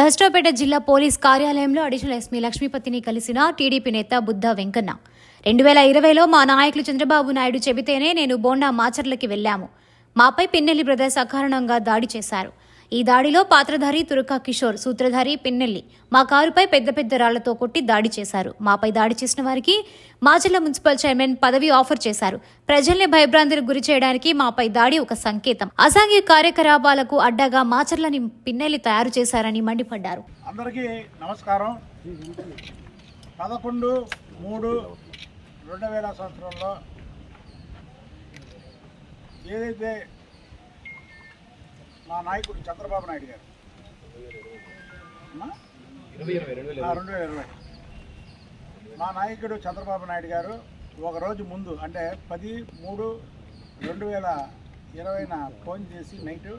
నర్సరావుపేట జిల్లా పోలీస్ కార్యాలయంలో additional SP లక్ష్మీపతిని కలిసిన టీడీపీ నేత బుద్ధా వెంకన్న 2020లో మా నాయకులు చంద్రబాబు నాయుడు చెబితేనే నేను బోండా మాచర్లకి వెళ్లాము. మాపై పిన్నెల్లి బ్రదర్స్ అకారణంగా దాడి చేశారు. ఈ దాడిలో పాత్రధారి తురకా కిషోర్, సూత్రధారి పిన్నెల్లి మా కారుపై పెద్ద పెద్ద రాళ్లతో కొట్టి దాడి చేశారు. మాపై దాడి చేసిన వారికి మాచర్ల మున్సిపల్ చైర్మన్ పదవి ఆఫర్ చేశారు. ప్రజల్ని భయభ్రాంతులకు గురి చేయడానికి మాపై దాడి ఒక సంకేతం. అసాంఘిక కార్యకలాపాలకు అడ్డగా మాచర్లని పిన్నెల్లి తయారు చేశారని మండిపడ్డారు. అందరికీ నమస్కారం. 11/3/2000 సంవత్సరంలో ఏదైతే మా నాయకుడు చంద్రబాబు నాయుడు గారు 2020 మా నాయకుడు చంద్రబాబు నాయుడు గారు ఒకరోజు ముందు అంటే 10/3/2020 ఫోన్ చేసి నైట్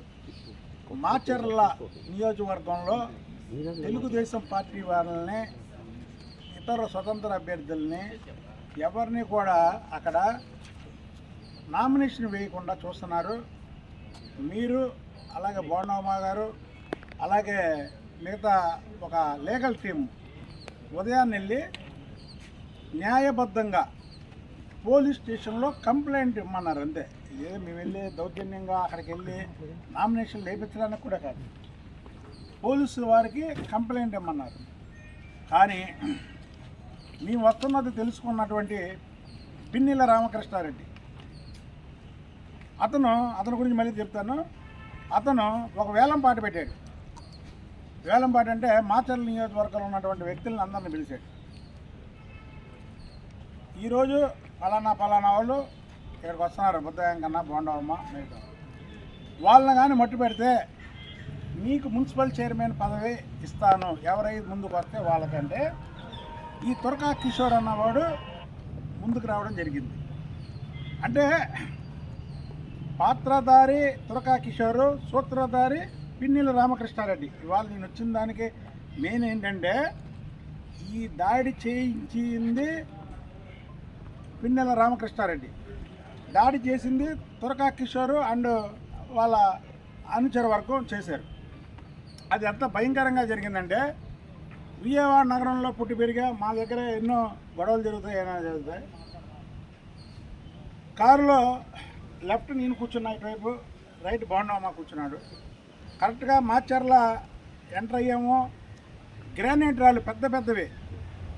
మాచర్ల నియోజకవర్గంలో తెలుగుదేశం పార్టీ వాళ్ళని, ఇతర స్వతంత్ర అభ్యర్థుల్ని ఎవరిని కూడా అక్కడ నామినేషన్ వేయకుండా చూస్తున్నారు. మీరు అలాగే బోండమ్మ గారు అలాగే మిగతా ఒక లీగల్ టీం ఉదయాన్నే వెళ్ళి న్యాయబద్ధంగా పోలీస్ స్టేషన్లో కంప్లైంట్ ఇమ్మన్నారు. అంతే. ఏదో మేము వెళ్ళి దౌర్జన్యంగా అక్కడికి వెళ్ళి నామినేషన్ వేయించడానికి కూడా కాదు, పోలీసు వారికి కంప్లైంట్ ఇమ్మన్నారు. కానీ మేము వస్తున్నది తెలుసుకున్నటువంటి పిన్నెల రామకృష్ణారెడ్డి అతని గురించి మళ్ళీ చెప్తాను. అతను ఒక వేలంపాట పెట్టాడు. వేలంపాట అంటే మాచర్ల నియోజకవర్గంలో ఉన్నటువంటి వ్యక్తులను అందరిని పిలిచాడు. ఈరోజు పలానా వాళ్ళు ఇక్కడికి వస్తున్నారు, బుద్ధయ్య కన్నా బోండమ్మ మిగతా వాళ్ళని కానీ మట్టు పెడితే మీకు మున్సిపల్ చైర్మన్ పదవి ఇస్తాను, ఎవరైతే ముందుకు వస్తే వాళ్ళకంటే ఈ తురకా కిషోర్ అన్నవాడు ముందుకు రావడం జరిగింది. అంటే పాత్రధారి తురకా కిషోరు, సూత్రధారి పిన్నెల రామకృష్ణారెడ్డి. ఇవాళ నేను వచ్చిన దానికి మెయిన్ ఏంటంటే ఈ దాడి చేయించింది పిన్నెల రామకృష్ణారెడ్డి, దాడి చేసింది తురకా కిషోరు అండ్ వాళ్ళ అనుచర వర్గం చేశారు. అది ఎంత భయంకరంగా జరిగిందంటే విజయవాడ నగరంలో పుట్టి పెరిగా మా దగ్గర ఎన్నో గొడవలు జరుగుతాయి, ఏమైనా జరుగుతాయి. కారులో లెఫ్ట్ నేను కూర్చున్నా, ఇటువైపు రైట్ బోండమ్మ కూర్చున్నాడు. కరెక్ట్గా మాచర్ల ఎంటర్ అయ్యాము. గ్రానైట్ రాళ్ళు పెద్ద పెద్దవి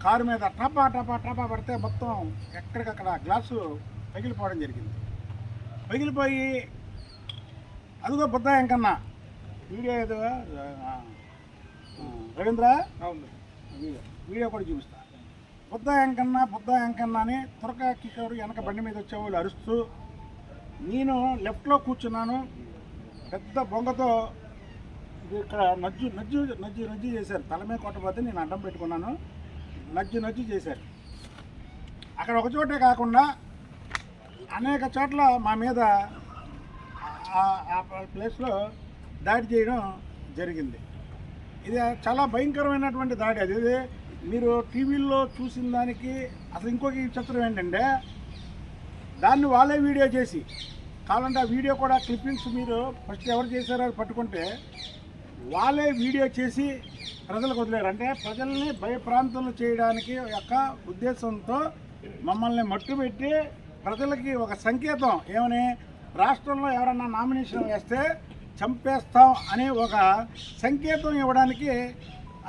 కారు మీద టపా టపా టపా పడితే మొత్తం ఎక్కడికక్కడ గ్లాసు పగిలిపోవడం జరిగింది. పగిలిపోయి అదిగో బుద్ధయ్య కన్నా వీడియో ఏదో రవీంద్ర వీడియో కూడా చూపిస్తా. బుద్ధయ్య కన్నా అని తురకా కిషోర్ వెనక బండి మీద వచ్చేవాళ్ళు అరుస్తూ, నేను లెఫ్ట్లో కూర్చున్నాను. పెద్ద బొంగతో ఇక్కడ నజ్జు చేశారు. తల మీద కొట్టబోతే నేను అడ్డం పెట్టుకున్నాను. నజ్జు చేశారు. అక్కడ ఒక చోటే కాకుండా అనేక చోట్ల మా మీద ఆ ప్లేస్లో దాడి చేయడం జరిగింది. ఇది చాలా భయంకరమైనటువంటి దాడి. అది మీరు టీవీల్లో చూసిన దానికి అసలు ఇంకొక చిత్రం ఏంటంటే దాన్ని వాళ్ళే వీడియో చేసి, కావాలంటే ఆ వీడియో కూడా క్లిప్పింగ్స్ మీరు ఫస్ట్ ఎవరు చేశారో అది పట్టుకుంటే వాళ్ళే వీడియో చేసి ప్రజలకు వదిలేరు. అంటే ప్రజల్ని భయప్రాంతాలు చేయడానికి యొక్క ఉద్దేశంతో మమ్మల్ని మట్టుబెట్టి ప్రజలకి ఒక సంకేతం ఏమని, రాష్ట్రంలో ఎవరన్నా నామినేషన్ వేస్తే చంపేస్తాం అనే ఒక సంకేతం ఇవ్వడానికి